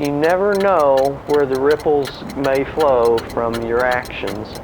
you never know where the ripples may flow from your actions.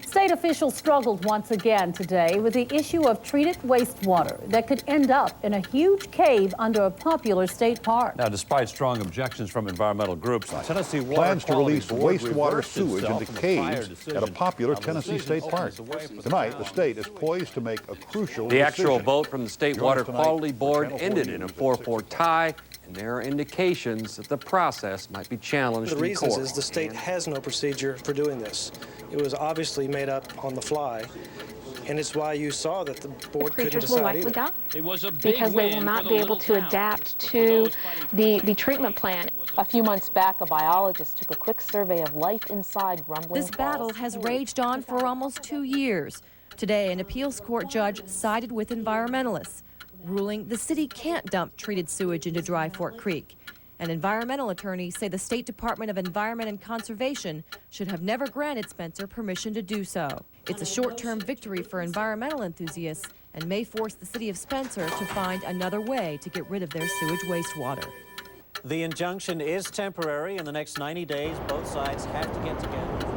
State officials struggled once again today with the issue of treated wastewater that could end up in a huge cave under a popular state park. Now, despite strong objections from environmental groups, Tennessee Water plans to release Board wastewater sewage into itself caves at a popular Tennessee state park. Tonight, the state is poised to make a crucial The decision. actual vote from the State Join Water us tonight Quality Board for ended in a 4-4 tie, and there are indications that the process might be challenged in The reasons court. is the state has no procedure for doing this. It was obviously made up on the fly, and it's why you saw that the board couldn't creatures will decide likely either. die It was a big because they win will not for the be little able to town. adapt to the treatment plan. A few months back, a biologist took a quick survey of life inside rumbling This battle falls. has raged on for almost 2 years. Today, an appeals court judge sided with environmentalists, ruling the city can't dump treated sewage into Dry Fork Creek. And environmental attorneys say the State Department of Environment and Conservation should have never granted Spencer permission to do so. It's a short-term victory for environmental enthusiasts and may force the city of Spencer to find another way to get rid of their sewage wastewater. The injunction is temporary. In the next 90 days, both sides have to get together.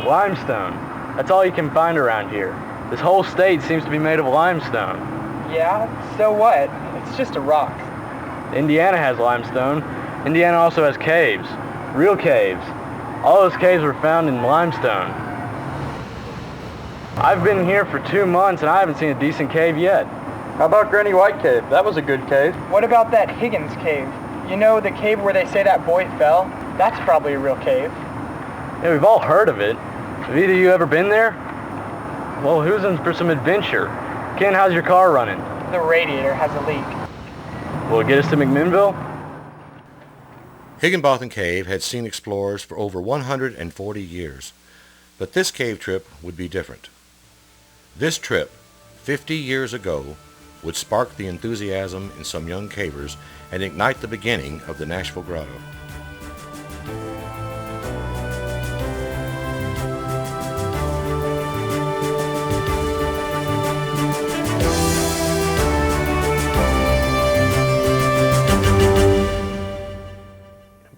Limestone. That's all you can find around here. This whole state seems to be made of limestone. Yeah, so what? It's just a rock. Indiana has limestone. Indiana also has caves. Real caves. All those caves were found in limestone. I've been here for 2 months and I haven't seen a decent cave yet. How about Granny White Cave? That was a good cave. What about that Higgins cave? You know, the cave where they say that boy fell? That's probably a real cave. Yeah, we've all heard of it. Have either of you ever been there? Well, who's in for some adventure? Ken, how's your car running? The radiator has a leak. Will it get us to McMinnville? Higginbotham Cave had seen explorers for over 140 years, but this cave trip would be different. This trip, 50 years ago, would spark the enthusiasm in some young cavers and ignite the beginning of the Nashville Grotto.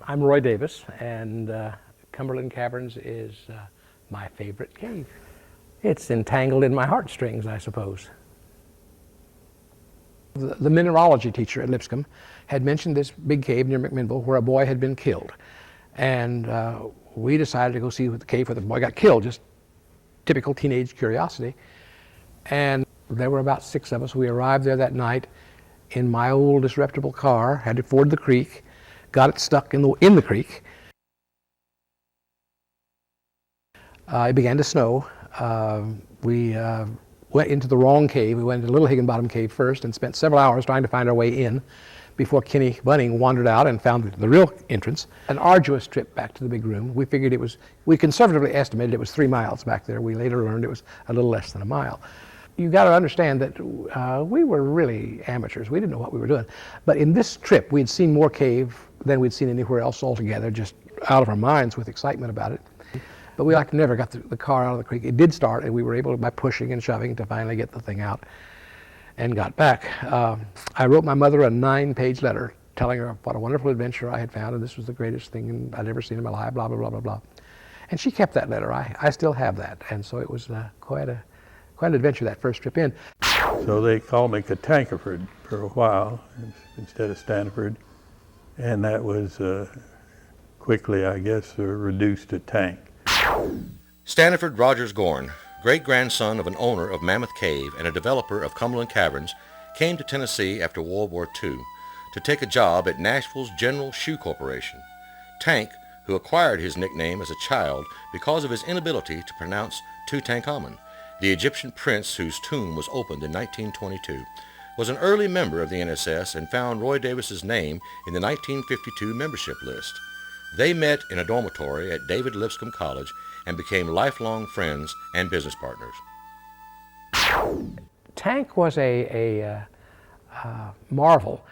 I'm Roy Davis, and Cumberland Caverns is my favorite cave. It's entangled in my heartstrings, I suppose. The mineralogy teacher at Lipscomb had mentioned this big cave near McMinnville where a boy had been killed. And we decided to go see the cave where the boy got killed, just typical teenage curiosity. And there were about 6 of us. We arrived there that night in my old disreputable car, had to ford the creek, got it stuck in the creek. It began to snow. We went into the wrong cave. We went into Little Higginbottom Cave first and spent several hours trying to find our way in before Kenny Bunning wandered out and found the real entrance. An arduous trip back to the big room. We figured we conservatively estimated it was 3 miles back there. We later learned it was a little less than a mile. You got to understand that we were really amateurs. We didn't know what we were doing. But in this trip, we had seen more cave than we'd seen anywhere else altogether, just out of our minds with excitement about it. But we never got the car out of the creek. It did start, and we were able, by pushing and shoving, to finally get the thing out and got back. I wrote my mother a 9-page letter telling her what a wonderful adventure I had found, and this was the greatest thing I'd ever seen in my life, blah, blah, blah, blah, blah. And she kept that letter. I still have that. And so it was quite an adventure, that first trip in. So they called me Katankerford for a while instead of Stanford. And that was quickly, I guess, reduced to Tank. Stanford Rogers Gorn, great-grandson of an owner of Mammoth Cave and a developer of Cumberland Caverns, came to Tennessee after World War II to take a job at Nashville's General Shoe Corporation. Tank, who acquired his nickname as a child because of his inability to pronounce Tutankhamun, the Egyptian prince whose tomb was opened in 1922, was an early member of the NSS and found Roy Davis's name in the 1952 membership list. They met in a dormitory at David Lipscomb College and became lifelong friends and business partners. Tank was a marvel.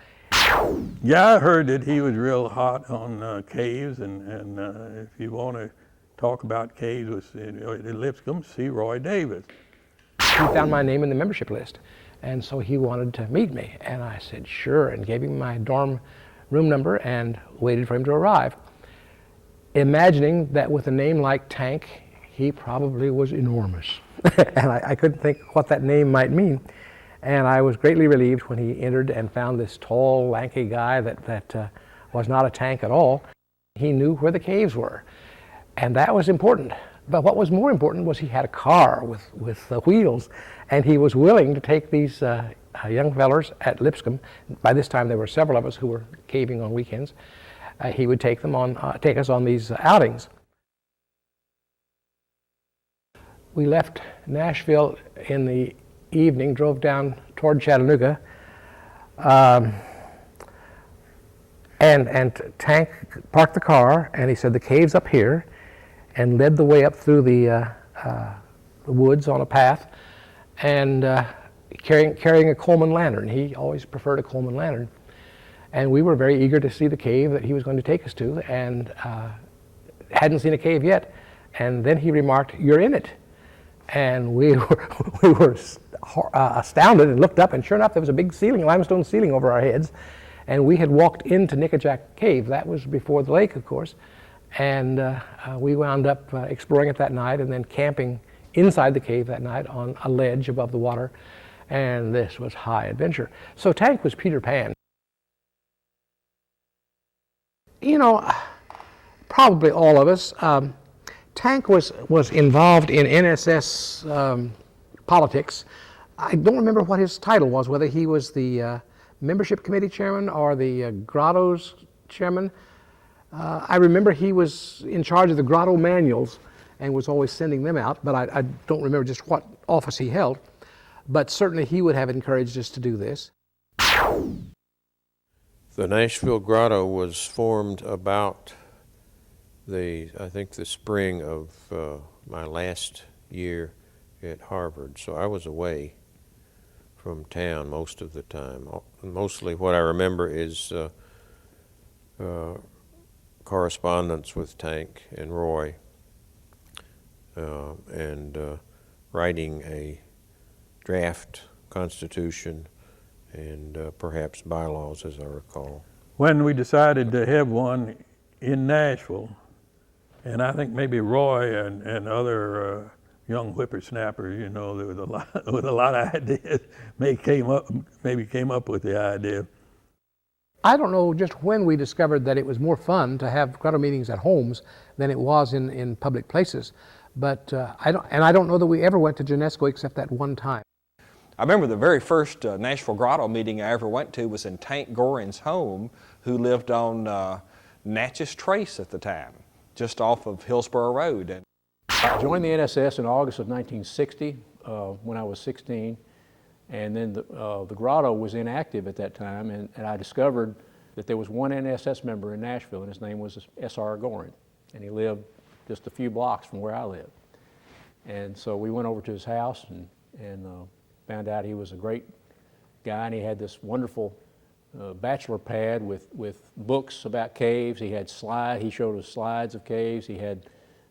Yeah, I heard that he was real hot on caves, and if you want to talk about caves at Lipscomb, see Roy Davis. He found my name in the membership list, and so he wanted to meet me, and I said sure, and gave him my dorm room number and waited for him to arrive, imagining that with a name like Tank, he probably was enormous. And I couldn't think what that name might mean. And I was greatly relieved when he entered and found this tall, lanky guy that was not a tank at all. He knew where the caves were, and that was important. But what was more important was he had a car with wheels, and he was willing to take these young fellers at Lipscomb. By this time there were several of us who were caving on weekends. He would take us on these outings. We left Nashville in the evening, drove down toward Chattanooga, and Tank parked the car, and he said, "The cave's up here," and led the way up through the woods on a path, and carrying a Coleman lantern. He always preferred a Coleman lantern. And we were very eager to see the cave that he was going to take us to, and hadn't seen a cave yet. And then he remarked, "You're in it." And we were astounded and looked up, and sure enough, there was a big ceiling, limestone ceiling over our heads. And we had walked into Nickajack Cave. That was before the lake, of course. And we wound up exploring it that night and then camping inside the cave that night on a ledge above the water. And this was high adventure. So Tank was Peter Pan. You know, probably all of us. Tank was involved in NSS politics. I don't remember what his title was, whether he was the membership committee chairman or the Grotto's chairman. I remember he was in charge of the Grotto manuals and was always sending them out, but I don't remember just what office he held. But certainly he would have encouraged us to do this. The Nashville Grotto was formed about I think the spring of my last year at Harvard. So I was away from town most of the time. Mostly what I remember is correspondence with Tank and Roy, and writing a draft constitution and perhaps bylaws, as I recall. When we decided to have one in Nashville, and I think maybe Roy and other young whippersnappers, you know, there was with a lot of ideas, maybe came up with the idea. I don't know just when we discovered that it was more fun to have Grotto meetings at homes than it was in public places, but I don't know that we ever went to Genesco except that one time. I remember the very first Nashville Grotto meeting I ever went to was in Tank Goring's home, who lived on Natchez Trace at the time, just off of Hillsborough Road. I joined the NSS in August of 1960 when I was 16, and then the Grotto was inactive at that time, and I discovered that there was one NSS member in Nashville, and his name was S.R. Goring, and he lived just a few blocks from where I lived. And so we went over to his house and found out he was a great guy, and he had this wonderful bachelor pad with books about caves. He had he showed us slides of caves. He had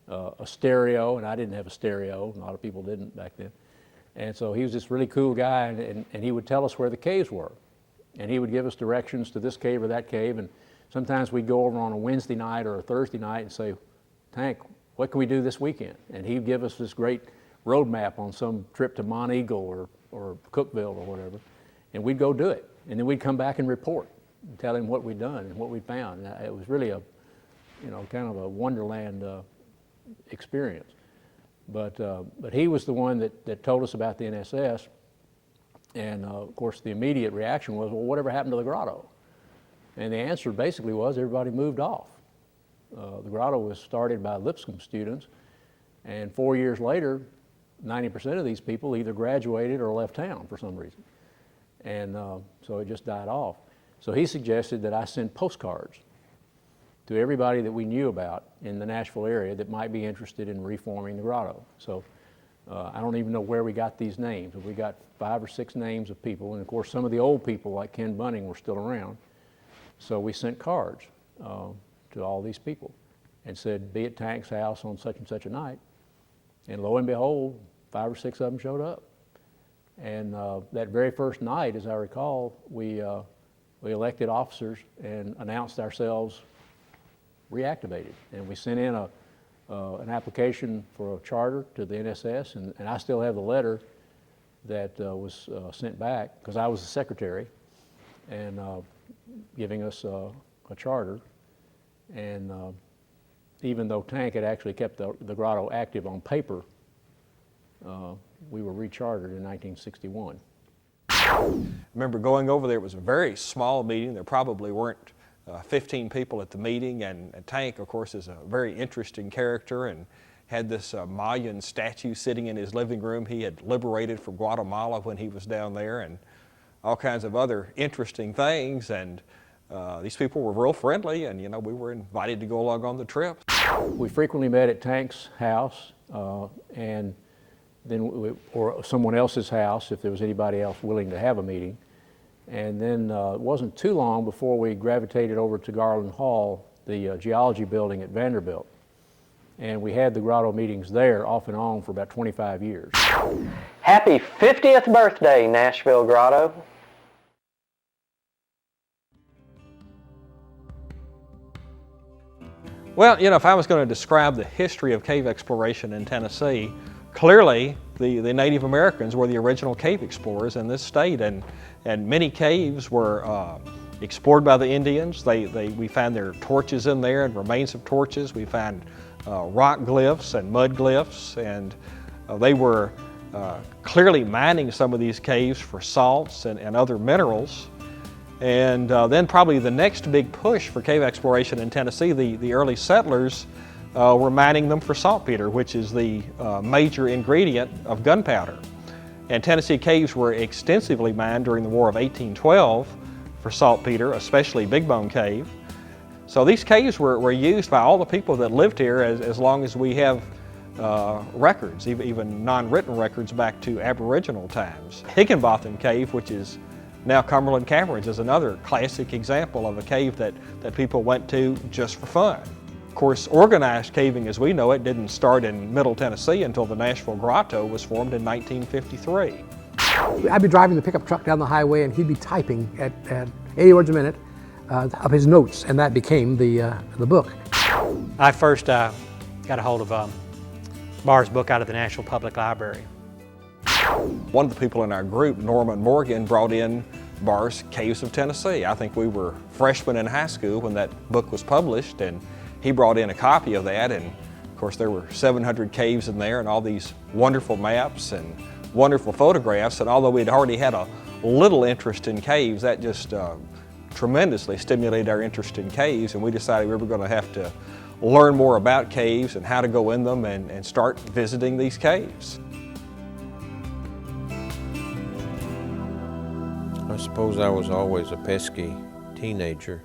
a stereo, and I didn't have a stereo. A lot of people didn't back then. And so he was this really cool guy, and he would tell us where the caves were. And he would give us directions to this cave or that cave, and sometimes we'd go over on a Wednesday night or a Thursday night and say, Tank, what can we do this weekend? And he'd give us this great road map on some trip to Mont Eagle or Cookville or whatever, and we'd go do it. And then we'd come back and report and tell him what we'd done and what we'd found. And it was really a, kind of a wonderland experience. But he was the one that told us about the NSS, and of course the immediate reaction was, well, whatever happened to the Grotto? And the answer basically was everybody moved off. The Grotto was started by Lipscomb students, and 4 years later, 90% of these people either graduated or left town for some reason. And so it just died off. So he suggested that I send postcards to everybody that we knew about in the Nashville area that might be interested in reforming the Grotto. So I don't even know where we got these names. We got 5 or 6 names of people, and of course some of the old people like Ken Bunning were still around. So we sent cards to all these people and said, be at Tank's house on such and such a night. And lo and behold, 5 or 6 of them showed up. And that very first night, as I recall, we elected officers and announced ourselves reactivated. And we sent in an application for a charter to the NSS, and I still have the letter that was sent back, because I was the secretary, and giving us a charter. And even though Tank had actually kept the Grotto active on paper, we were rechartered in 1961. I remember going over there. It was a very small meeting. There probably weren't 15 people at the meeting, and Tank, of course, is a very interesting character and had this Mayan statue sitting in his living room he had liberated from Guatemala when he was down there, and all kinds of other interesting things. And these people were real friendly, and we were invited to go along on the trip. We frequently met at Tank's house, and then or someone else's house if there was anybody else willing to have a meeting. And then it wasn't too long before we gravitated over to Garland Hall, the geology building at Vanderbilt. And we had the Grotto meetings there off and on for about 25 years. Happy 50th birthday, Nashville Grotto. Well, if I was going to describe the history of cave exploration in Tennessee, clearly the Native Americans were the original cave explorers in this state, and many caves were explored by the Indians. We found their torches in there and remains of torches. We found rock glyphs and mud glyphs, and they were clearly mining some of these caves for salts and other minerals. And then probably the next big push for cave exploration in Tennessee, the early settlers were mining them for saltpeter, which is the major ingredient of gunpowder. And Tennessee caves were extensively mined during the War of 1812 for saltpeter, especially Big Bone Cave. So these caves were used by all the people that lived here as long as we have records, even non-written records back to Aboriginal times. Higginbotham Cave, which is now Cumberland Caverns, is another classic example of a cave that people went to just for fun. Of course, organized caving as we know it didn't start in Middle Tennessee until the Nashville Grotto was formed in 1953. I'd be driving the pickup truck down the highway, and he'd be typing at 80 words a minute of his notes, and that became the book. I first got a hold of Barr's book out of the Nashville Public Library. One of the people in our group, Norman Morgan, brought in Barr's Caves of Tennessee. I think we were freshmen in high school when that book was published, and he brought in a copy of that, and of course there were 700 caves in there and all these wonderful maps and wonderful photographs. And although we'd already had a little interest in caves, that just tremendously stimulated our interest in caves, and we decided we were going to have to learn more about caves and how to go in them and start visiting these caves. I suppose I was always a pesky teenager,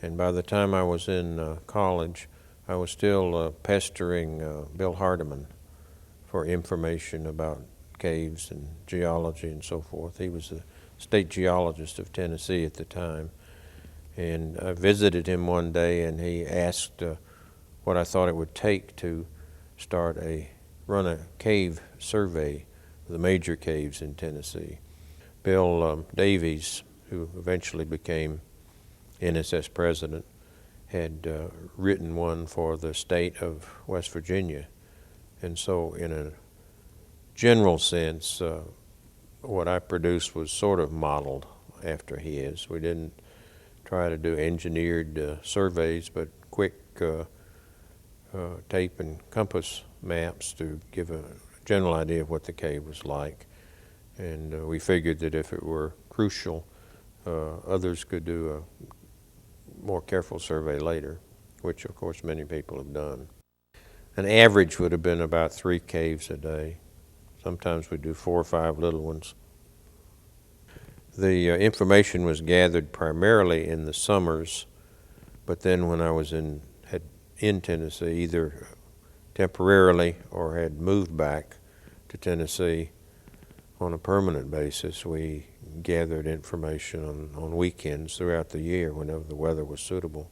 and by the time I was in college, I was still pestering Bill Hardiman for information about caves and geology and so forth. He was the state geologist of Tennessee at the time, and I visited him one day, and he asked what I thought it would take to run a cave survey of the major caves in Tennessee. Bill Davies, who eventually became NSS president, had written one for the state of West Virginia. And so in a general sense, what I produced was sort of modeled after his. We didn't try to do engineered surveys, but quick tape and compass maps to give a general idea of what the cave was like. And we figured that if it were crucial, others could do a more careful survey later, which of course many people have done. An average would have been about 3 caves a day. Sometimes we do 4 or 5 little ones. The information was gathered primarily in the summers, but then when I was in Tennessee, either temporarily or had moved back to Tennessee on a permanent basis, we gathered information on weekends throughout the year whenever the weather was suitable.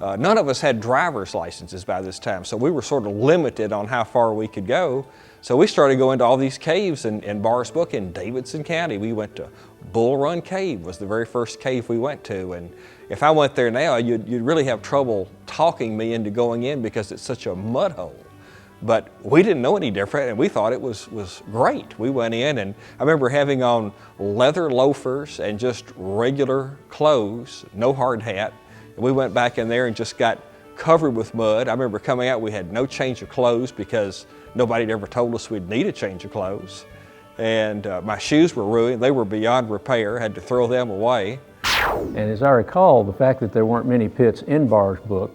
None of us had driver's licenses by this time, so we were sort of limited on how far we could go. So we started going to all these caves in Bars Brook in Davidson County. We went to Bull Run Cave, was the very first cave we went to. And if I went there now, you'd really have trouble talking me into going in because it's such a mud hole. But we didn't know any different, and we thought it was great. We went in, and I remember having on leather loafers and just regular clothes, no hard hat. And we went back in there and just got covered with mud. I remember coming out, we had no change of clothes because nobody had ever told us we'd need a change of clothes. And my shoes were ruined. They were beyond repair. I had to throw them away. And as I recall, the fact that there weren't many pits in Bars Brook,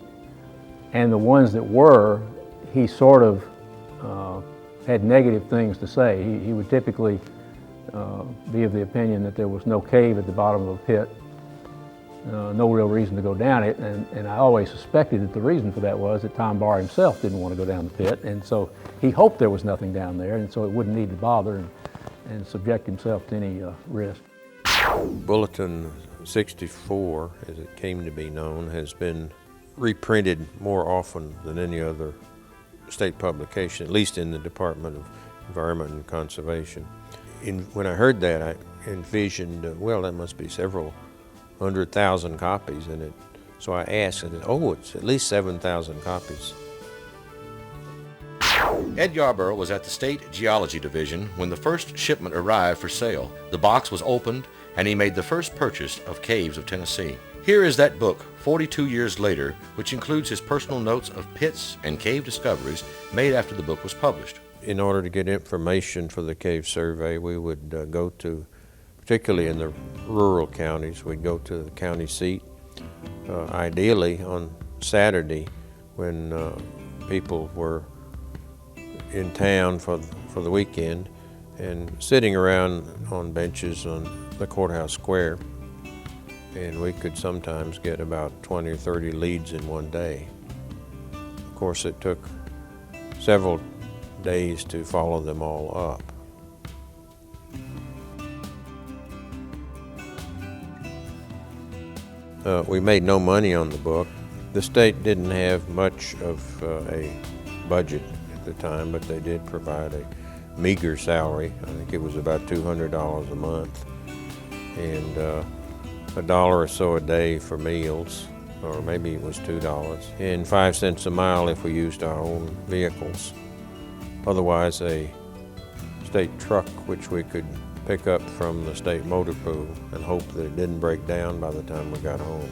and the ones that were, he sort of had negative things to say. He would typically be of the opinion that there was no cave at the bottom of a pit, no real reason to go down it, and I always suspected that the reason for that was that Tom Barr himself didn't want to go down the pit, and so he hoped there was nothing down there, and so it wouldn't need to bother and subject himself to any risk. Bulletin 64, as it came to be known, has been reprinted more often than any other state publication, at least in the Department of Environment and Conservation. When I heard that, I envisioned, well, that must be several 100,000 copies in it. So I asked, and oh, it's at least 7,000 copies. Ed Yarborough was at the State Geology Division when the first shipment arrived for sale. The box was opened, and he made the first purchase of Caves of Tennessee. Here is that book, 42 years later, which includes his personal notes of pits and cave discoveries made after the book was published. In order to get information for the cave survey, we would go to, particularly in the rural counties, we'd go to the county seat, ideally on Saturday when people were in town for the weekend, and sitting around on benches on the courthouse square. And we could sometimes get about 20 or 30 leads in one day. Of course, it took several days to follow them all up. We made no money on the book. The state didn't have much of a budget at the time, but they did provide a meager salary. I think it was about $200 a month, and $1 or so a day for meals, or maybe it was $2, and 5 cents a mile if we used our own vehicles. Otherwise, a state truck which we could pick up from the state motor pool and hope that it didn't break down by the time we got home.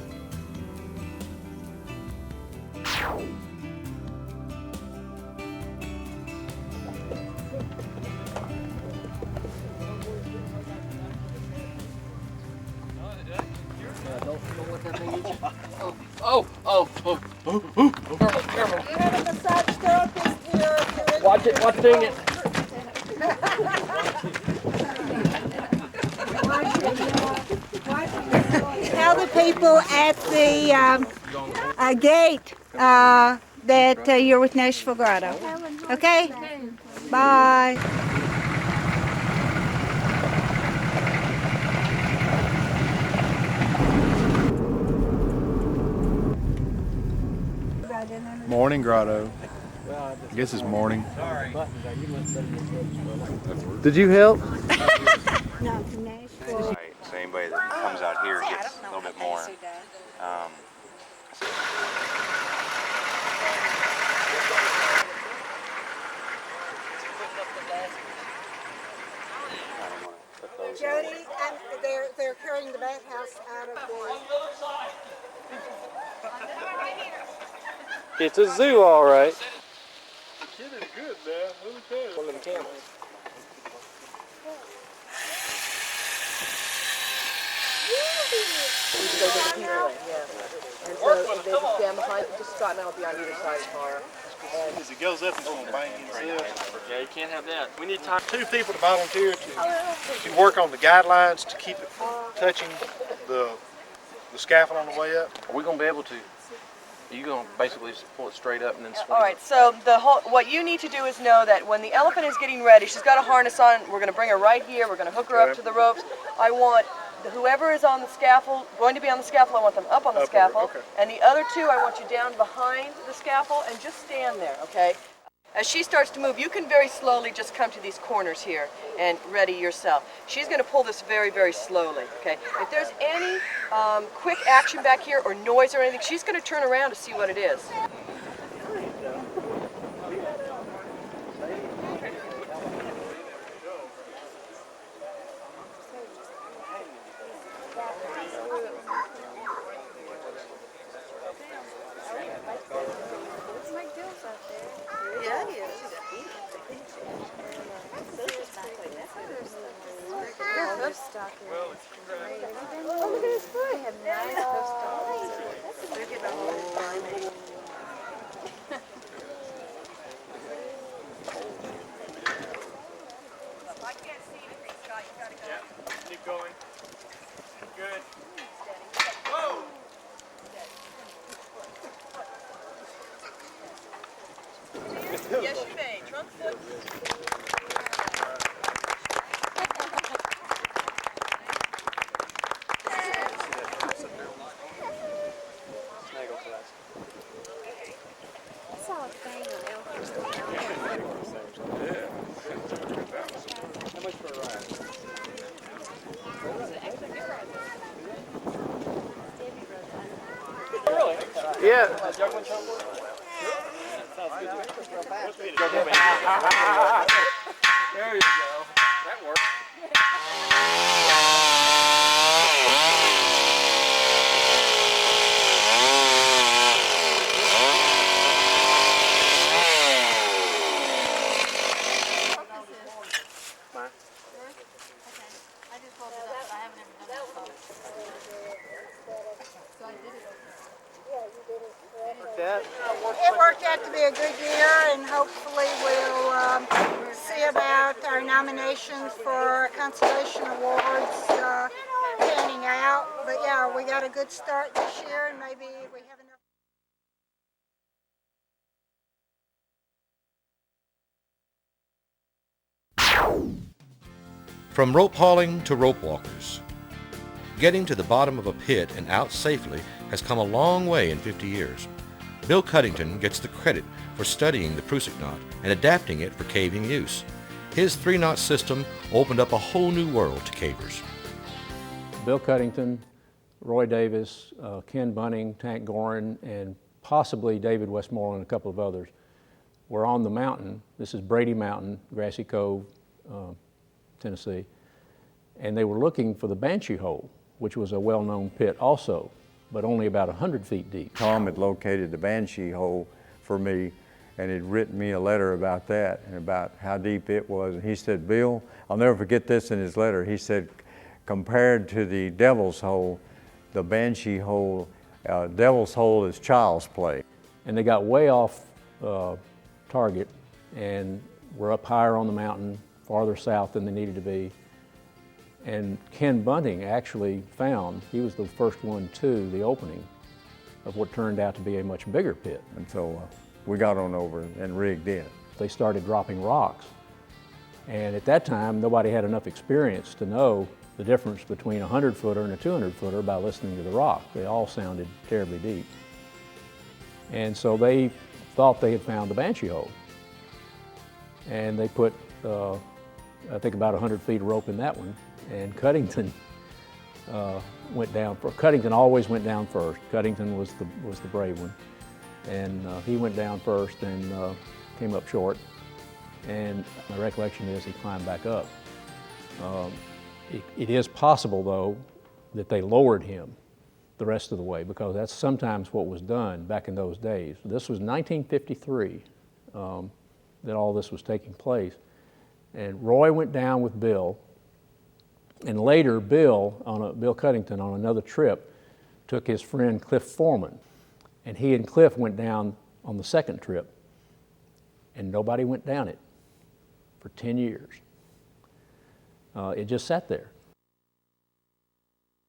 Watch it, watch dang it. Tell the people at the gate that you're with Nashville Grotto. Okay? Bye. Morning, Grotto. I guess it's morning. Did you help? No, from Nashville. So anybody that comes out here gets a little bit more. Jody, they're carrying the bathhouse out of the... It's a zoo, all right. Kid is good, man. Who cares? One of them camels. And so they just stand behind, just straighten out behind either side of the car. As it goes up, it's going to bang itself. Yeah, you can't have that. We need 2 people to volunteer to work on the guidelines to keep it from touching the scaffold on the way up. Are we going to be able to? Are you going to basically just pull it straight up and then swing? All right, so what you need to do is know that when the elephant is getting ready, she's got a harness on, we're going to bring her right here, we're going to hook her up to the ropes. I want whoever is on the scaffold, going to be on the scaffold, I want them up on the scaffold. Okay. And the other 2, I want you down behind the scaffold and just stand there, okay? As she starts to move, you can very slowly just come to these corners here and ready yourself. She's going to pull this very, very slowly, okay? If there's any quick action back here or noise or anything, she's going to turn around to see what it is. Yeah, it is. Oh, look at his foot. They have nice hoof stockings. They're getting a whole line. I can't see anything, Scott. You gotta go. Yeah. Keep going. Good. Whoa! Yes, you may. Trunk foot. I saw a thing on elephants. How much for a ride? Really? Yeah. Juggling show? There you go. That worked. It worked out to be a good year, and hopefully we'll see about our nominations for conservation awards panning out. But yeah, we got a good start this year, and maybe we have enough. From rope hauling to rope walkers, getting to the bottom of a pit and out safely has come a long way in 50 years. Bill Cuddington gets the credit for studying the Prusik knot and adapting it for caving use. His 3-knot system opened up a whole new world to cavers. Bill Cuddington, Roy Davis, Ken Bunning, Tank Gorin, and possibly David Westmoreland and a couple of others were on the mountain. This is Brady Mountain, Grassy Cove, Tennessee. And they were looking for the Banshee Hole, which was a well-known pit also, but only about 100 feet deep. Tom had located the Banshee Hole for me and had written me a letter about that and about how deep it was. And he said, Bill, I'll never forget this in his letter. He said, compared to the Devil's Hole, the Banshee Hole, Devil's Hole is child's play. And they got way off target and were up higher on the mountain, farther south than they needed to be. And Ken Bunting actually found, he was the first one to the opening of what turned out to be a much bigger pit. And so we got on over and rigged in. They started dropping rocks. And at that time, nobody had enough experience to know the difference between a 100-footer and a 200-footer by listening to the rock. They all sounded terribly deep. And so they thought they had found the Banshee Hole. And they put, I think, about 100 feet of rope in that one. And Cuddington went down. Cuddington always went down first. Cuddington was the brave one, and he went down first and came up short. And my recollection is he climbed back up. It is possible, though, that they lowered him the rest of the way, because that's sometimes what was done back in those days. This was 1953 that all this was taking place, and Roy went down with Bill. And later, Bill Cuddington, on another trip, took his friend Cliff Foreman. And he and Cliff went down on the second trip and nobody went down it for 10 years. It just sat there.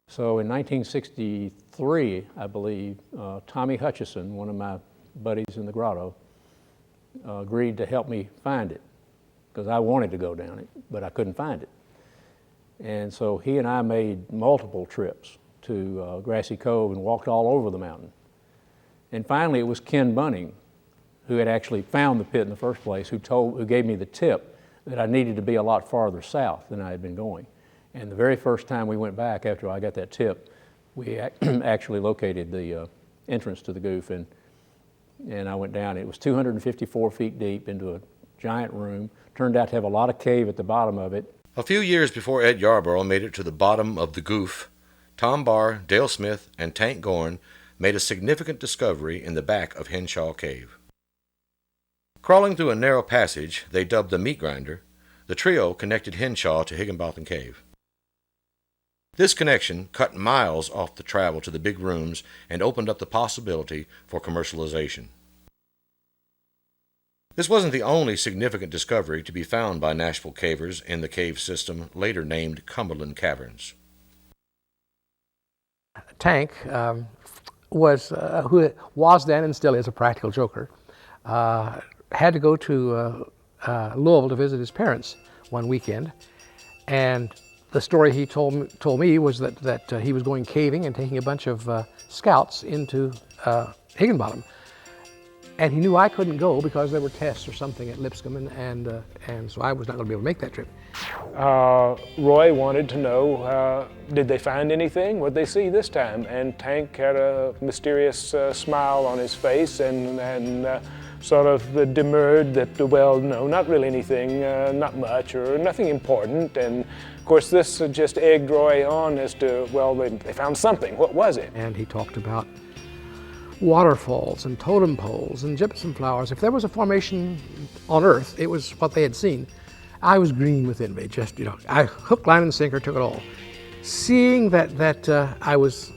So in 1963, I believe, Tommy Hutchison, one of my buddies in the Grotto, agreed to help me find it, because I wanted to go down it, but I couldn't find it. And so he and I made multiple trips to Grassy Cove and walked all over the mountain. And finally, it was Ken Bunning, who had actually found the pit in the first place, who gave me the tip that I needed to be a lot farther south than I had been going. And the very first time we went back after I got that tip, we actually located the entrance to the Goof, and I went down. It was 254 feet deep into a giant room. Turned out to have a lot of cave at the bottom of it. A few years before Ed Yarborough made it to the bottom of the Goof, Tom Barr, Dale Smith, and Tank Gorn made a significant discovery in the back of Henshaw Cave. Crawling through a narrow passage they dubbed the Meat Grinder, the trio connected Henshaw to Higginbotham Cave. This connection cut miles off the travel to the big rooms and opened up the possibility for commercialization. This wasn't the only significant discovery to be found by Nashville cavers in the cave system later named Cumberland Caverns. Tank was, who was then and still is a practical joker, had to go to Louisville to visit his parents one weekend, and the story he told me was that he was going caving and taking a bunch of scouts into Higginbottom. And he knew I couldn't go because there were tests or something at Lipscomb, and so I was not going to be able to make that trip. Roy wanted to know, did they find anything? What'd they see this time? And Tank had a mysterious smile on his face and sort of demurred that, well, no, not really anything, not much, or nothing important. And of course, this just egged Roy on as to, well, they found something. What was it? And he talked about waterfalls and totem poles and gypsum flowers. If there was a formation on Earth, it was what they had seen. I was green with envy, just, I hook, line, and sinker, took it all. Seeing that I was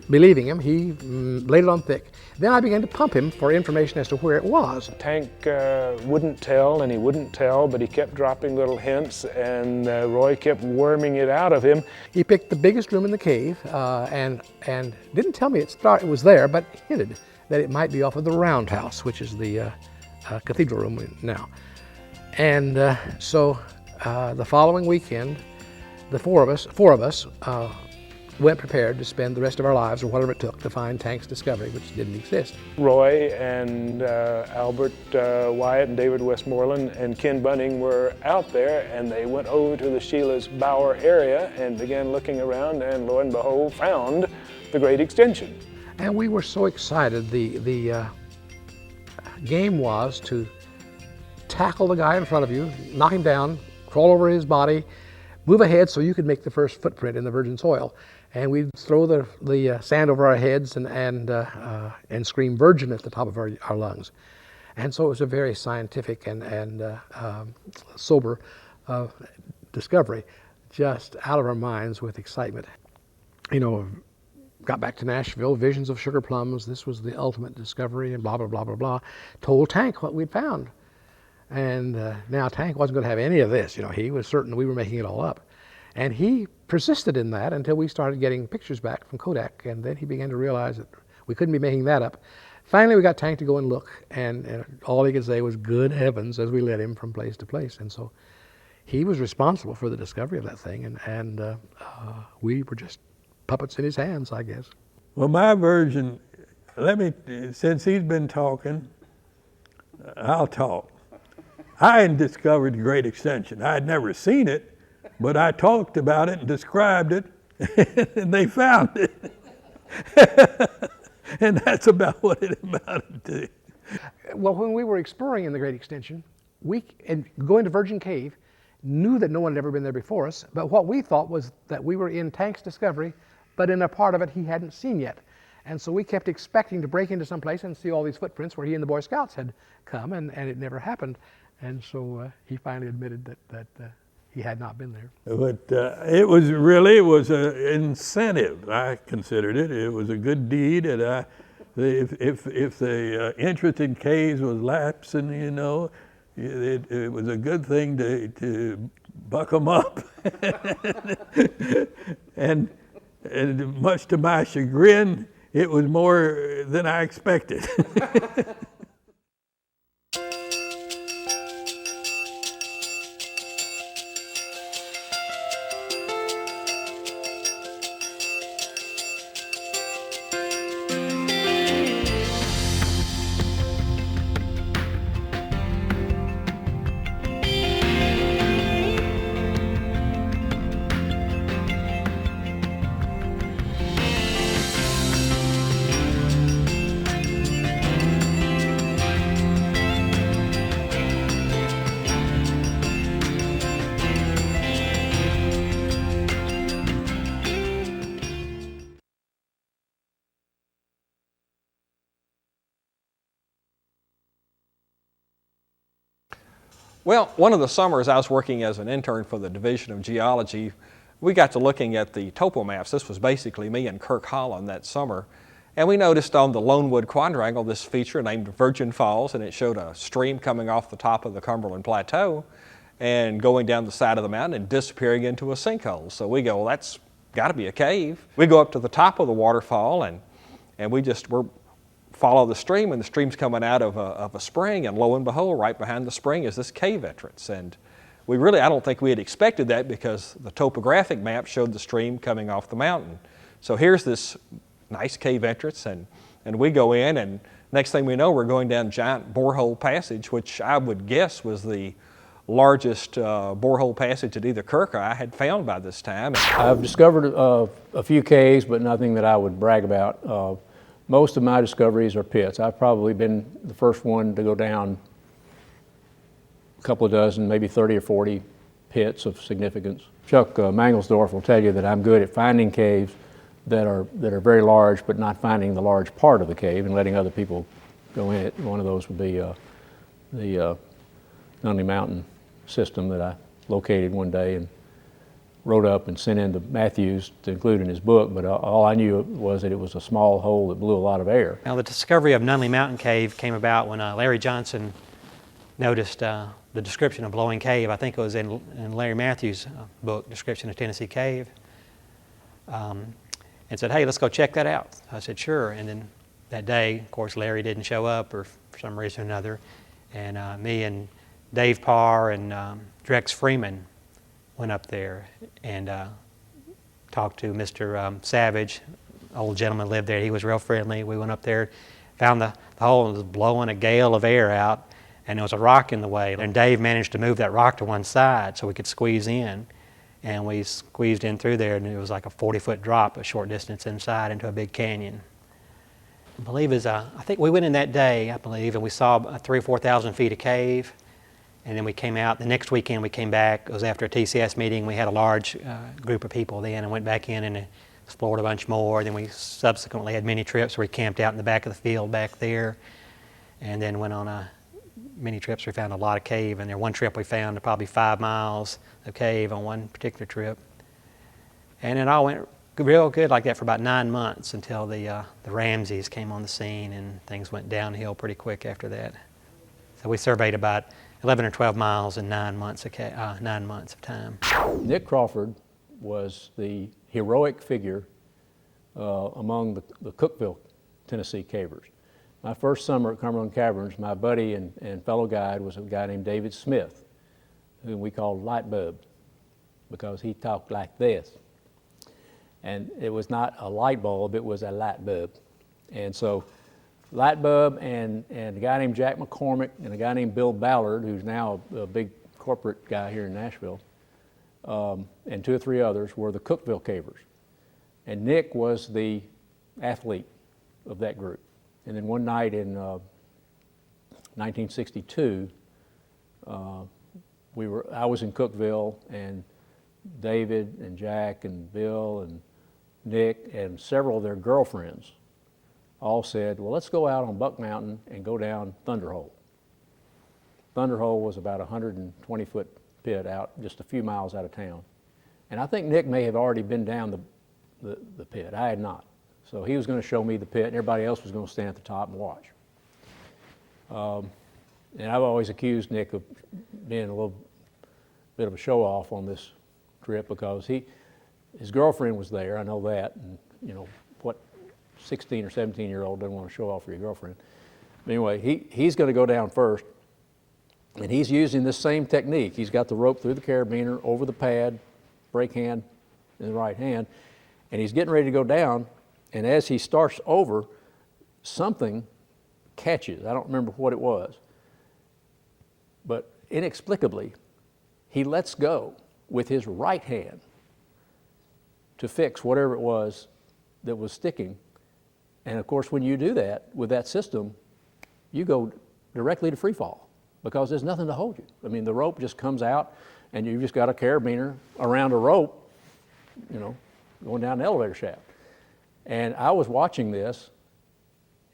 believing him, he laid it on thick. Then I began to pump him for information as to where it was. Tank wouldn't tell, and he wouldn't tell, but he kept dropping little hints, and Roy kept worming it out of him. He picked the biggest room in the cave, and didn't tell me it was there, but hinted that it might be off of the roundhouse, which is the cathedral room now. And so the following weekend, the four of us went prepared to spend the rest of our lives, or whatever it took, to find Tank's discovery, which didn't exist. Roy and Albert Wyatt and David Westmoreland and Ken Bunning were out there, and they went over to the Sheila's Bower area and began looking around, and lo and behold, found the Great Extension. And we were so excited. The game was to tackle the guy in front of you, knock him down, crawl over his body, move ahead so you could make the first footprint in the virgin soil. And we'd throw the sand over our heads and scream virgin at the top of our lungs. And so it was a very scientific and sober discovery, just out of our minds with excitement. Got back to Nashville, visions of sugar plums, this was the ultimate discovery, and blah, blah, blah, blah, blah. Told Tank what we'd found. And now Tank wasn't going to have any of this. He was certain we were making it all up. And he persisted in that until we started getting pictures back from Kodak, and then he began to realize that we couldn't be making that up. Finally, we got Tank to go and look, and all he could say was, good heavens, as we led him from place to place. And so he was responsible for the discovery of that thing, and we were just puppets in his hands, I guess. Well, my version, since he's been talking, I'll talk. I hadn't discovered the Great Extension. I had never seen it, but I talked about it and described it, and they found it. And that's about what it amounted to. Well, when we were exploring in the Great Extension, and going to Virgin Cave, knew that no one had ever been there before us, but what we thought was that we were in Tank's discovery, but in a part of it he hadn't seen yet. And so we kept expecting to break into some place and see all these footprints where he and the Boy Scouts had come, and it never happened. And so he finally admitted that he had not been there. But it was an incentive. I considered it. It was a good deed, and if the interest in caves was lapsing, it was a good thing to buck them up. and much to my chagrin, it was more than I expected. Well, one of the summers I was working as an intern for the Division of Geology, we got to looking at the topo maps. This was basically me and Kirk Holland that summer. And we noticed on the Lonewood Quadrangle this feature named Virgin Falls, and it showed a stream coming off the top of the Cumberland Plateau and going down the side of the mountain and disappearing into a sinkhole. So we go, well, that's got to be a cave. We go up to the top of the waterfall and we're follow the stream, and the stream's coming out of a spring, and lo and behold, right behind the spring is this cave entrance. And I don't think we had expected that, because the topographic map showed the stream coming off the mountain. So here's this nice cave entrance, and we go in, and next thing we know, we're going down giant borehole passage, which I would guess was the largest borehole passage that either Kirk or I had found by this time. I've discovered a few caves, but nothing that I would brag about. Most of my discoveries are pits. I've probably been the first one to go down a couple of dozen, maybe 30 or 40 pits of significance. Chuck Mangelsdorf will tell you that I'm good at finding caves that are very large, but not finding the large part of the cave and letting other people go in it. One of those would be the Nunley Mountain system that I located one day and wrote up and sent in to Matthews to include in his book, but all I knew was that it was a small hole that blew a lot of air. Now, the discovery of Nunley Mountain Cave came about when Larry Johnson noticed the description of Blowing Cave. I think it was in Larry Matthews' book, Description of Tennessee Cave, and said, hey, let's go check that out. I said, sure. And then that day, of course, Larry didn't show up, or for some reason or another, and me and Dave Parr and Drex Freeman went up there and talked to Mr. Savage, old gentleman lived there. He was real friendly. We went up there, found the hole, and it was blowing a gale of air out, and there was a rock in the way. And Dave managed to move that rock to one side so we could squeeze in. And we squeezed in through there, and it was like a 40-foot drop, a short distance inside into a big canyon. I think we went in that day, I believe, and we saw 3,000 or 4,000 feet of cave. And then we came out, the next weekend we came back. It was after a TCS meeting. We had a large group of people then, and went back in and explored a bunch more. Then we subsequently had many trips where we camped out in the back of the field back there, and then went on many trips. We found a lot of cave, and there one trip we found probably 5 miles of cave on one particular trip. And it all went real good like that for about 9 months, until the Ramseys came on the scene, and things went downhill pretty quick after that. So we surveyed about 11 or 12 miles in 9 months of time. Nick Crawford was the heroic figure among the Cookeville, Tennessee cavers. My first summer at Cumberland Caverns, my buddy and fellow guide was a guy named David Smith, whom we called Lightbulb, because he talked like this. And it was not a light bulb, it was a light bulb. And so Lightbulb and a guy named Jack McCormick and a guy named Bill Ballard, who's now a big corporate guy here in Nashville, and 2 or 3 others were the Cookeville cavers. And Nick was the athlete of that group. And then one night in 1962, I was in Cookeville, and David and Jack and Bill and Nick and several of their girlfriends all said, well, let's go out on Buck Mountain and go down Thunderhole. Thunderhole was about a 120-foot pit out just a few miles out of town. And I think Nick may have already been down the pit. I had not. So he was going to show me the pit, and everybody else was going to stand at the top and watch. And I've always accused Nick of being a little bit of a show-off on this trip because his girlfriend was there, I know that, and you know, what 16 or 17-year-old doesn't want to show off for your girlfriend. But anyway, he's going to go down first, and he's using this same technique. He's got the rope through the carabiner, over the pad, brake hand in the right hand, and he's getting ready to go down, and as he starts over, something catches. I don't remember what it was, but inexplicably, he lets go with his right hand to fix whatever it was that was sticking. And of course, when you do that with that system, you go directly to free fall because there's nothing to hold you. I mean, the rope just comes out and you've just got a carabiner around a rope, you know, going down the elevator shaft. And I was watching this,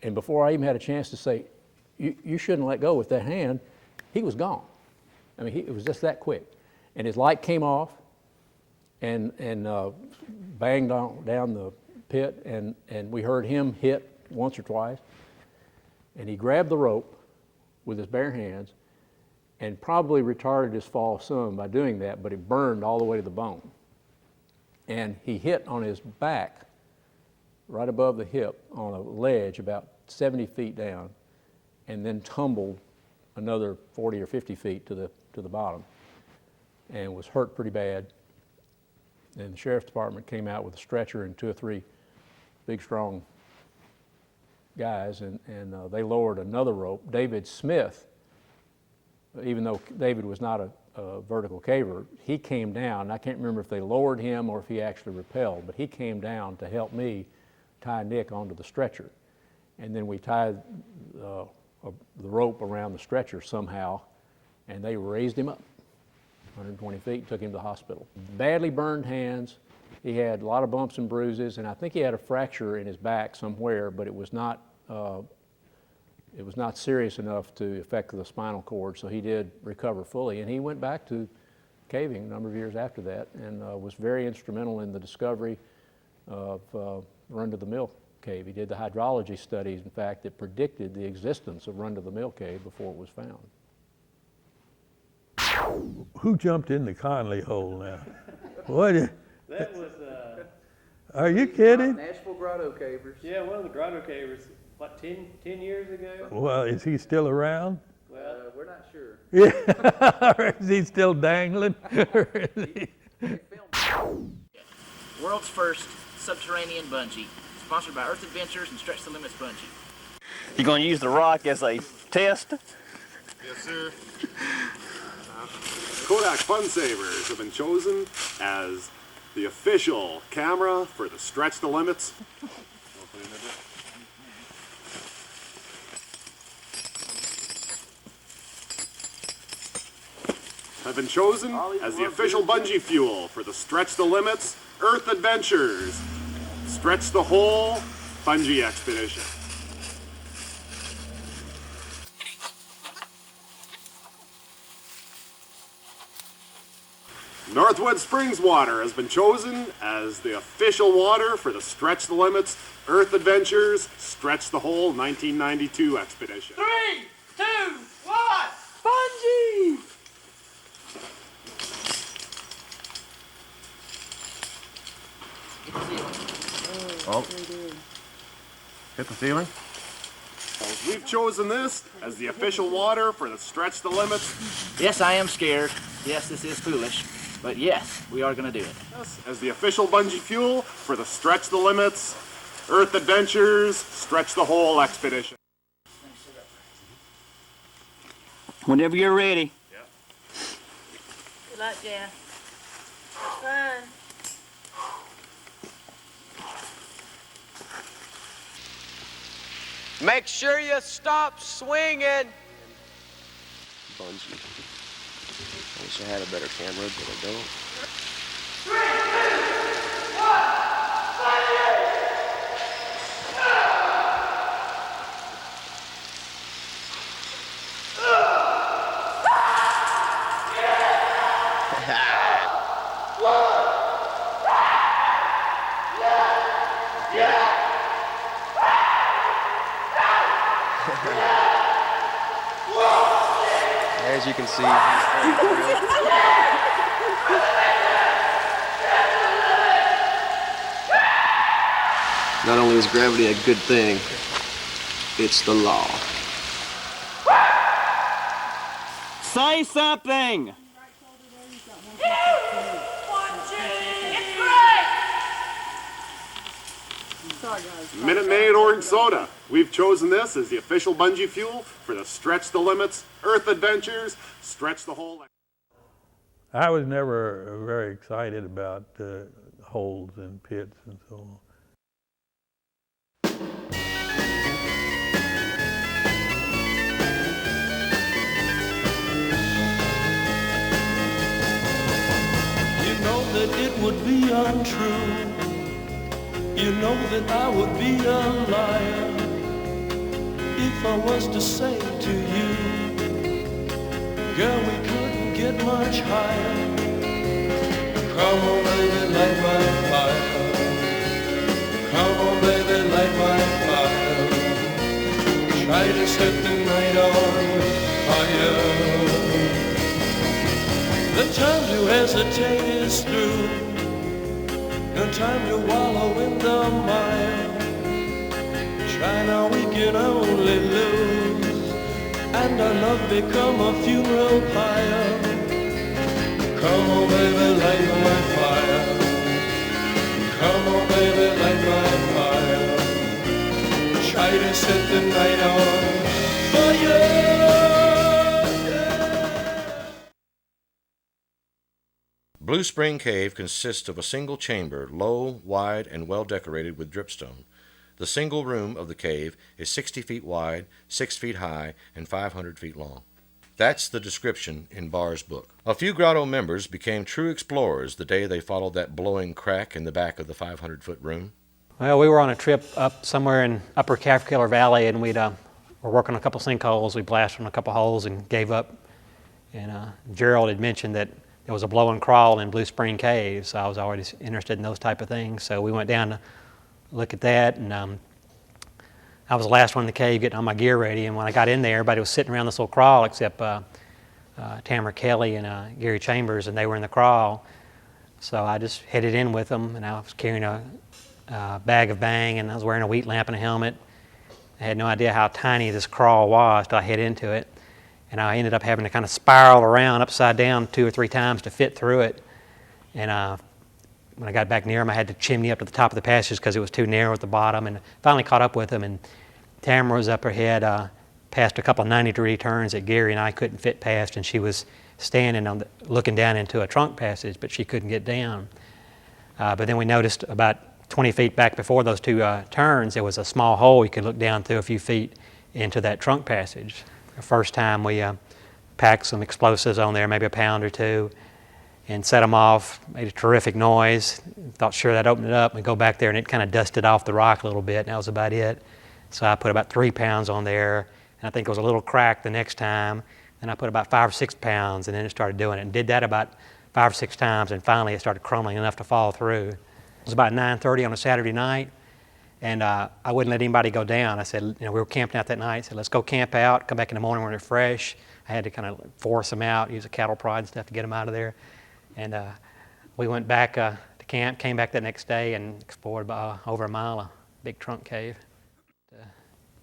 and before I even had a chance to say, you shouldn't let go with that hand, he was gone. I mean, it was just that quick. And his light came off and banged down the pit, and we heard him hit once or twice. And he grabbed the rope with his bare hands and probably retarded his fall some by doing that, but it burned all the way to the bone. And he hit on his back, right above the hip, on a ledge about 70 feet down, and then tumbled another 40 or 50 feet to the bottom, and was hurt pretty bad. And the sheriff's department came out with a stretcher and 2 or 3 big, strong guys, and they lowered another rope. David Smith, even though David was not a vertical caver, he came down. I can't remember if they lowered him or if he actually rappelled, but he came down to help me tie Nick onto the stretcher. And then we tied the rope around the stretcher somehow, and they raised him up 120 feet and took him to the hospital. Badly burned hands. He had a lot of bumps and bruises, and I think he had a fracture in his back somewhere, but it was not serious enough to affect the spinal cord, so he did recover fully. And he went back to caving a number of years after that and was very instrumental in the discovery of run-to-the-mill cave. He did the hydrology studies, in fact, that predicted the existence of run-to-the-mill cave before it was found. Who jumped in the Conley hole now? What? That was. Are you kidding? Nashville Grotto cavers. Yeah, one of the Grotto cavers, what, 10 years ago? Well, is he still around? Well, we're not sure. Yeah. Or is he still dangling? World's first subterranean bungee, sponsored by Earth Adventures and Stretch the Limits Bungee. You going to use the rock as a test? Yes, sir. Kodak Fun Savers have been chosen as the official camera for the Stretch the Limits. Have been chosen as the official bungee fuel for the Stretch the Limits Earth Adventures Stretch the Hole Bungee Expedition. Northwood Springs water has been chosen as the official water for the Stretch the Limits Earth Adventures Stretch the Hole 1992 expedition. 3, 2, 1, bungee! Oh, hit the ceiling. We've chosen this as the official water for the Stretch the Limits. Yes, I am scared. Yes, this is foolish. But yes, we are going to do it. As the official bungee fuel for the Stretch the Limits Earth Adventures Stretch the Hole expedition. Whenever you're ready. Good luck, Jeff. Fun. Make sure you stop swinging. Bungee. I wish I had a better camera, but I don't. 3, 2, 1, bungee! you can see. Not only is gravity a good thing, it's the law. Say something! Minute Maid Orange Soda. We've chosen this as the official bungee fuel for the Stretch the Limits Earth Adventures. Stretch the Hole. I was never very excited about holes and pits and so on. You know that it would be untrue. You know that I would be a liar if I was to say to you, girl, we couldn't get much higher. Come on, baby, light my fire. Come on, baby, light my fire. Try to set the night on fire. The time to hesitate is through. No time to wallow in the mire. Try now, we can only lose, and our love become a funeral pyre. Come on, baby, light my fire. Come on, baby, light my fire. Try to set the night on fire. Blue Spring Cave consists of a single chamber, low, wide, and well decorated with dripstone. The single room of the cave is 60 feet wide, 6 feet high, and 500 feet long. That's the description in Barr's book. A few Grotto members became true explorers the day they followed that blowing crack in the back of the 500-foot room. Well, we were on a trip up somewhere in Upper Calf-Killer Valley, and were working on a couple sinkholes. We blasted on a couple holes and gave up. And Gerald had mentioned that there was a blow and crawl in Blue Spring Cave, so I was already interested in those type of things. So we went down to look at that, and I was the last one in the cave getting all my gear ready. And when I got in there, everybody was sitting around this little crawl except Tamara Kelly and Gary Chambers, and they were in the crawl. So I just headed in with them, and I was carrying a bag of Bang, and I was wearing a wheat lamp and a helmet. I had no idea how tiny this crawl was till I hit into it. And I ended up having to kind of spiral around upside down 2 or 3 times to fit through it. And when I got back near him, I had to chimney up to the top of the passage because it was too narrow at the bottom. And finally caught up with him. And Tamara was up ahead, past a couple of 90-degree turns that Gary and I couldn't fit past. And she was standing looking down into a trunk passage, but she couldn't get down. But then we noticed about 20 feet back before those 2 turns, there was a small hole you could look down through a few feet into that trunk passage. The first time we packed some explosives on there, maybe a pound or 2, and set them off, made a terrific noise. Thought sure that opened it up. We go back there and it kind of dusted off the rock a little bit, and that was about it. So I put about 3 pounds on there, and I think it was a little crack the next time, and I put about 5 or 6 pounds, and then it started doing it, and did that about 5 or 6 times, and finally it started crumbling enough to fall through. It was about 9:30 on a Saturday night, and I wouldn't let anybody go down. I said, we were camping out that night. I said, let's go camp out, come back in the morning when they're fresh. I had to kind of force them out, use a cattle prod and stuff to get them out of there. And we went back to camp, came back that next day and explored over a mile of big trunk cave.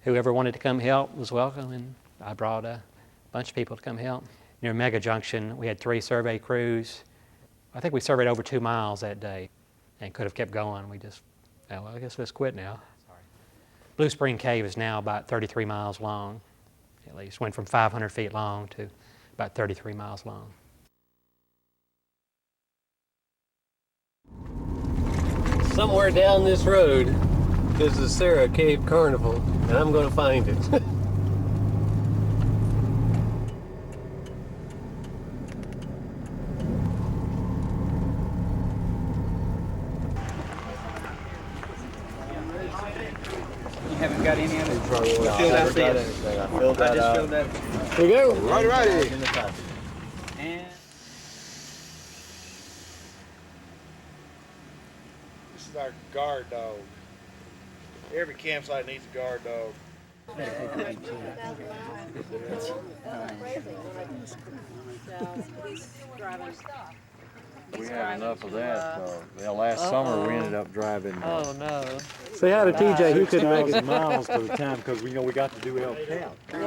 Whoever wanted to come help was welcome, and I brought a bunch of people to come help. Near Mega Junction, we had 3 survey crews. I think we surveyed over 2 miles that day and could have kept going. We just, well, I guess let's quit now. Sorry. Blue Spring Cave is now about 33 miles long, at least. Went from 500 feet long to about 33 miles long. Somewhere down this road, there's a Sarah Cave Carnival, and I'm going to find it. Haven't got any of it? No, Filled out got this. I filled that just out. filled that. Here we go. Righty. And This is our guard dog. Every campsite needs a guard dog. We had enough of that. Last summer we ended up driving. Oh no. Say hi to TJ. He couldn't make it. miles for the time because we know we got to do El Cap. I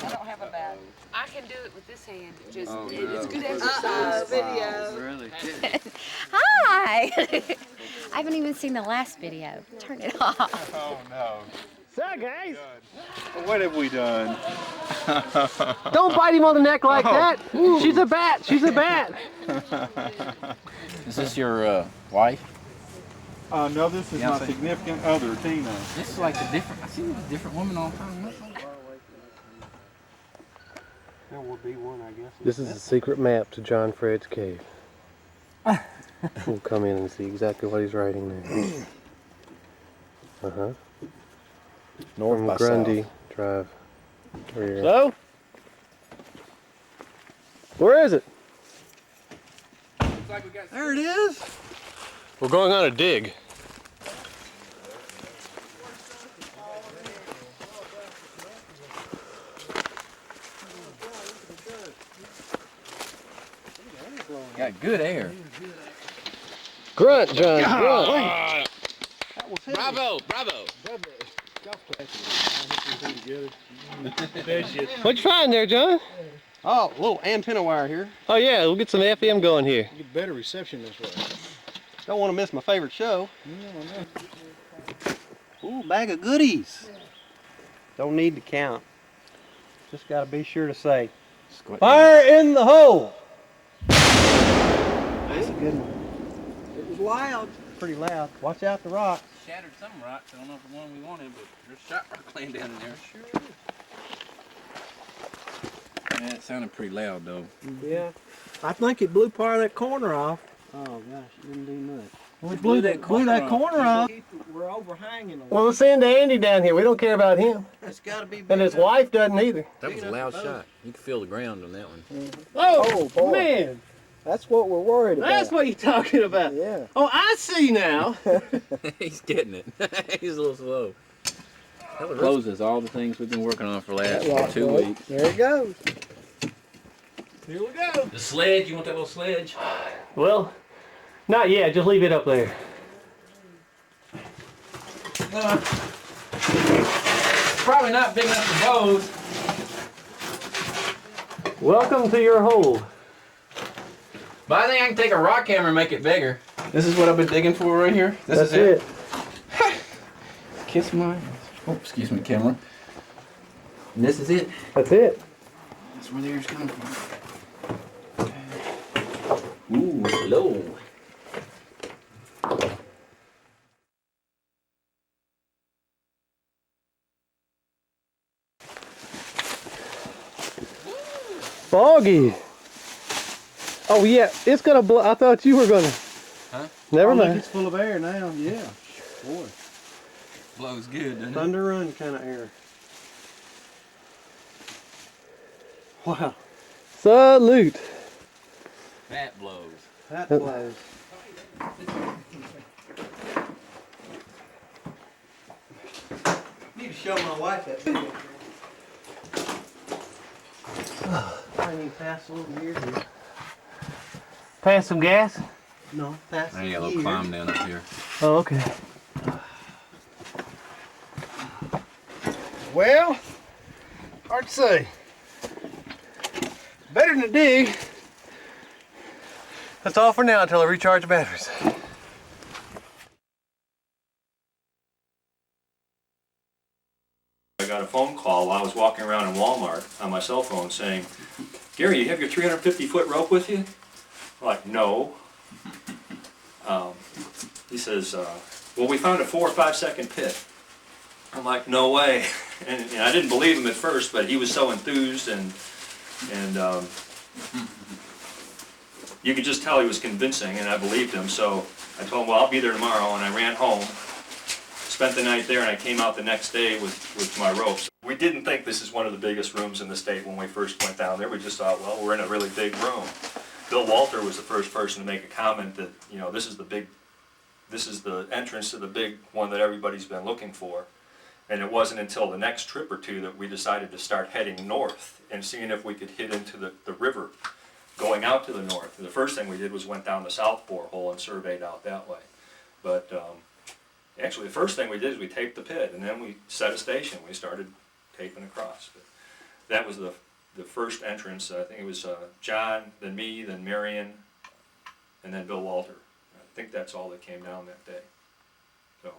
don't have a bat. I can do it with this hand. Just Oh, it's no. good exercise. Video. Really? Hi. I haven't even seen the last video. Turn it off. Oh no. So guys, What have we done? don't bite him on the neck like that. She's a bat. She's a bat. Is this your wife? No, this is my Fiancé? significant other, Tina. This is like a different. I see a different woman all the time. There will be one, I guess. This is a secret map to John Fred's cave. We'll come in and see exactly what he's writing there. Uh-huh. North From by Grundy south. Drive. Rear. So, where is it? There it is. We're going on a dig. Got good air. Grunt, John, grunt. Bravo, bravo. What'd you find there, John? Oh, a little antenna wire here. Oh yeah, we'll get some FM going here. Get better reception this way. Don't want to miss my favorite show. Ooh, bag of goodies. Don't need to count. Just got to be sure to say, fire in the hole. That's a good one. It was loud. Pretty loud. Watch out the rocks. Shattered some rocks. I don't know if the one we wanted, but there's shot rock laying down in there. Sure. Man, it sounded pretty loud though. Yeah. I think it blew part of that corner off. Oh gosh, it didn't do much. We blew that corner off. We're overhanging. Well, let's send Andy down here. We don't care about him. It's got to be. And his wife doesn't either. That was a loud shot. You could feel the ground on that one. Oh, man. That's what we're worried about. That's what you're talking about. Yeah. Oh, I see now. He's getting it. He's a little slow. That closes all the things we've been working on for the last 2 weeks. There it goes. Here we go. The sledge, you want that little sledge? Well, not yet. Just leave it up there. Probably not big enough for both. Welcome to your hole. But I think I can take a rock hammer and make it bigger. This is what I've been digging for right here. That's it. Kiss my ass. Oh, excuse me, camera. And this is it. That's it. That's where the air's coming from. Ooh, hello. Foggy. Oh yeah, it's gonna blow. I thought you were gonna. Huh? Never mind. Look, It's full of air now. Yeah. Boy. Blows good, doesn't it? Thunder run kind of air. Wow. Salute. That blows. That blows. Need to show my wife that video. I need to pass a little gear here. Pass some gas? No, pass I got a little climb down up here. Oh, okay. Well, hard to say. Better than a dig. That's all for now until I recharge the batteries. I got a phone call while I was walking around in Walmart on my cell phone saying, Gary, you have your 350-foot rope with you? I'm like, no. He says, well, we found a 4 or 5 second pit. I'm like, no way. And I didn't believe him at first, but he was so enthused and you could just tell he was convincing, and I believed him. So I told him, well, I'll be there tomorrow, and I ran home, spent the night there, and I came out the next day with my ropes. We didn't think this is one of the biggest rooms in the state when we first went down there. We just thought, well, we're in a really big room. Bill Walter was the first person to make a comment that, you know, this is the entrance to the big one that everybody's been looking for. And it wasn't until the next trip or two that we decided to start heading north and seeing if we could hit into the river going out to the north. And the first thing we did was went down the south borehole and surveyed out that way. But actually the first thing we did is we taped the pit, and then we set a station. We started taping across. But that was the first entrance. I think it was John, then me, then Marion, and then Bill Walter. I think that's all that came down that day. So.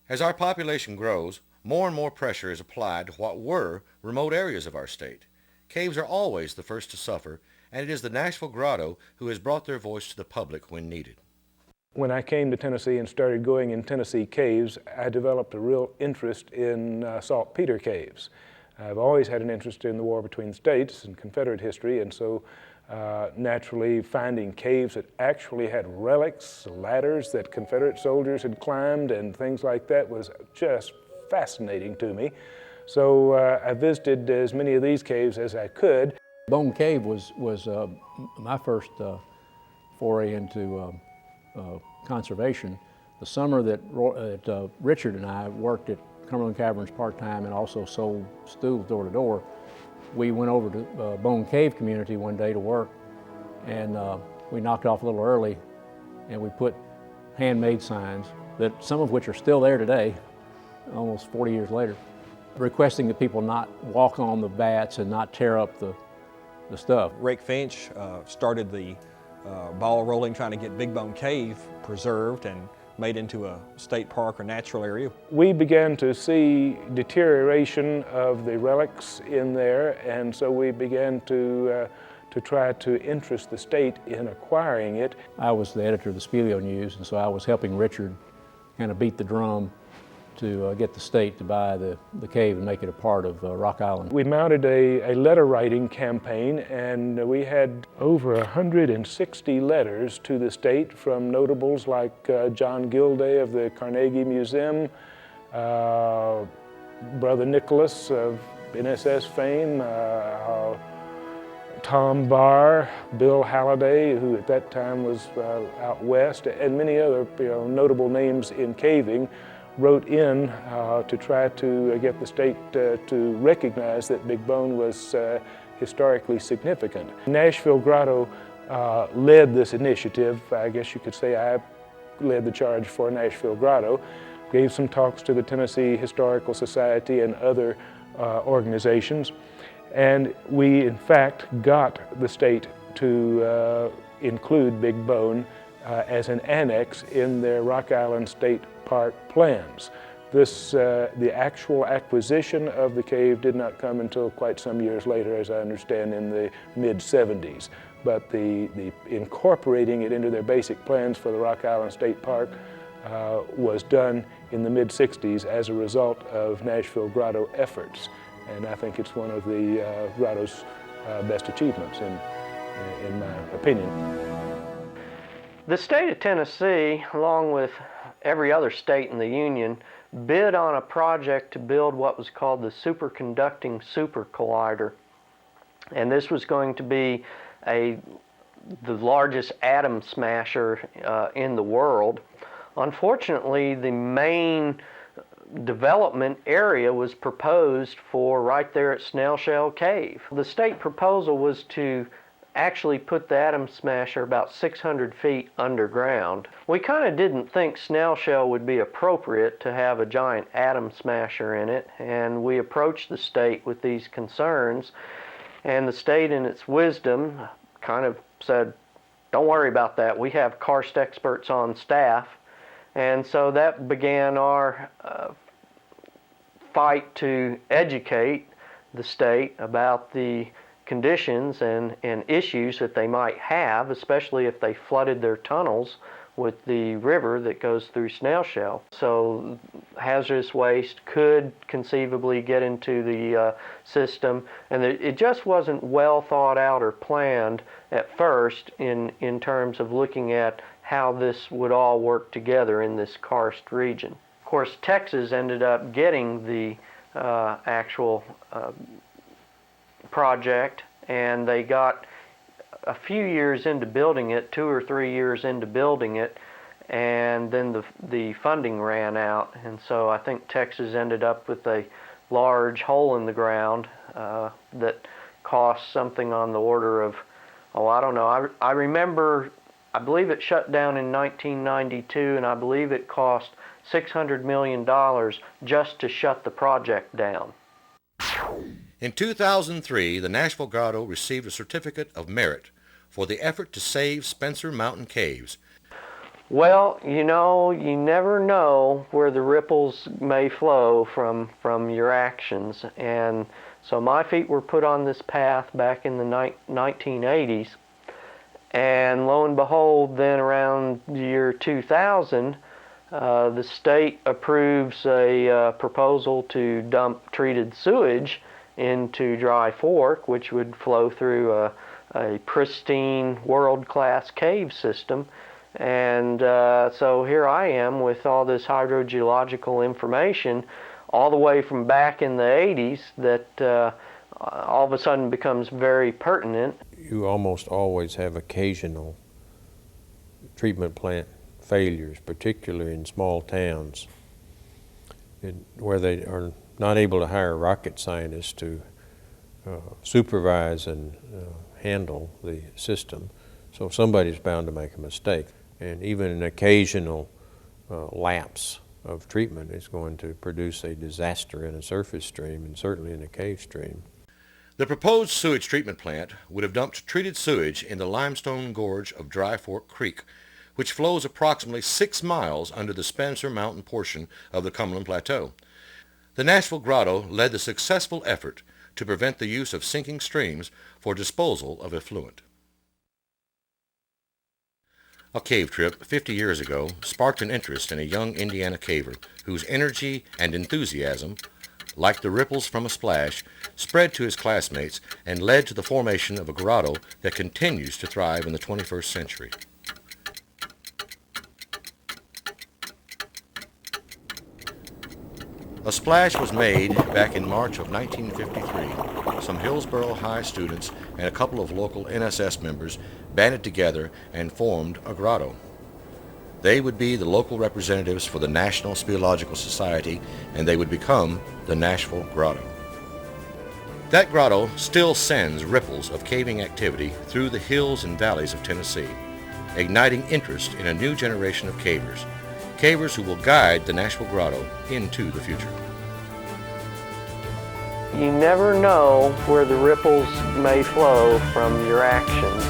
As our population grows, more and more pressure is applied to what were remote areas of our state. Caves are always the first to suffer, and it is the Nashville Grotto who has brought their voice to the public when needed. When I came to Tennessee and started going in Tennessee caves, I developed a real interest in saltpeter caves. I've always had an interest in the war between the states and Confederate history, and so naturally finding caves that actually had relics, ladders that Confederate soldiers had climbed and things like that was just fascinating to me. So I visited as many of these caves as I could. Bone Cave was my first foray into conservation. The summer that Richard and I worked at Cumberland Caverns part-time and also sold stools door to door, we went over to Bone Cave community one day to work, and we knocked off a little early, and we put handmade signs, that some of which are still there today, almost 40 years later, requesting that people not walk on the bats and not tear up the stuff. Rick Finch started the ball rolling, trying to get Big Bone Cave preserved and made into a state park or natural area. We began to see deterioration of the relics in there, and so we began to try to interest the state in acquiring it. I was the editor of the Speleo News, and so I was helping Richard kind of beat the drum to get the state to buy the cave and make it a part of Rock Island. We mounted a letter writing campaign, and we had over 160 letters to the state from notables like John Gilday of the Carnegie Museum, Brother Nicholas of NSS fame, Tom Barr, Bill Halliday, who at that time was out west, and many other notable names in caving, wrote in to try to get the state to recognize that Big Bone was historically significant. Nashville Grotto led this initiative. I guess you could say I led the charge for Nashville Grotto. Gave some talks to the Tennessee Historical Society and other organizations. And we, in fact, got the state to include Big Bone as an annex in their Rock Island State Park plans. The actual acquisition of the cave did not come until quite some years later, as I understand, in the mid-70s. But the incorporating it into their basic plans for the Rock Island State Park was done in the mid-60s as a result of Nashville Grotto efforts. And I think it's one of the Grotto's best achievements, in my opinion. The state of Tennessee, along with every other state in the Union, bid on a project to build what was called the Superconducting Super Collider. And this was going to be the largest atom smasher in the world. Unfortunately, the main development area was proposed for right there at Snail Shell Cave. The state proposal was to actually put the atom smasher about 600 feet underground. We kind of didn't think Snail Shell would be appropriate to have a giant atom smasher in it, and we approached the state with these concerns, and the state in its wisdom kind of said, don't worry about that, we have karst experts on staff. And so that began our fight to educate the state about the conditions and issues that they might have, especially if they flooded their tunnels with the river that goes through Snail Shell. So hazardous waste could conceivably get into the system, and it just wasn't well thought out or planned at first in terms of looking at how this would all work together in this karst region. Of course, Texas ended up getting the actual project, and they got a few years into building it, 2 or 3 years into building it, and then the funding ran out, and so I think Texas ended up with a large hole in the ground that cost something on the order of, I don't know. I remember, I believe it shut down in 1992, and I believe it cost $600 million just to shut the project down. In 2003, the Nashville Grotto received a certificate of merit for the effort to save Spencer Mountain Caves. Well, you know, you never know where the ripples may flow from your actions, and so my feet were put on this path back in the 1980s, and lo and behold, then around the year 2000, the state approves a proposal to dump treated sewage into Dry Fork, which would flow through a pristine, world-class cave system. And so here I am with all this hydrogeological information all the way from back in the 80s that all of a sudden becomes very pertinent. You almost always have occasional treatment plant failures, particularly in small towns where they are not able to hire rocket scientists to supervise and handle the system. So somebody's bound to make a mistake. And even an occasional lapse of treatment is going to produce a disaster in a surface stream and certainly in a cave stream. The proposed sewage treatment plant would have dumped treated sewage in the limestone gorge of Dry Fork Creek, which flows approximately 6 miles under the Spencer Mountain portion of the Cumberland Plateau. The Nashville Grotto led the successful effort to prevent the use of sinking streams for disposal of effluent. A cave trip 50 years ago sparked an interest in a young Indiana caver whose energy and enthusiasm, like the ripples from a splash, spread to his classmates and led to the formation of a grotto that continues to thrive in the 21st century. A splash was made back in March of 1953. Some Hillsborough High students and a couple of local NSS members banded together and formed a grotto. They would be the local representatives for the National Speleological Society, and they would become the Nashville Grotto. That grotto still sends ripples of caving activity through the hills and valleys of Tennessee, igniting interest in a new generation of cavers who will guide the Nashville Grotto into the future. You never know where the ripples may flow from your actions.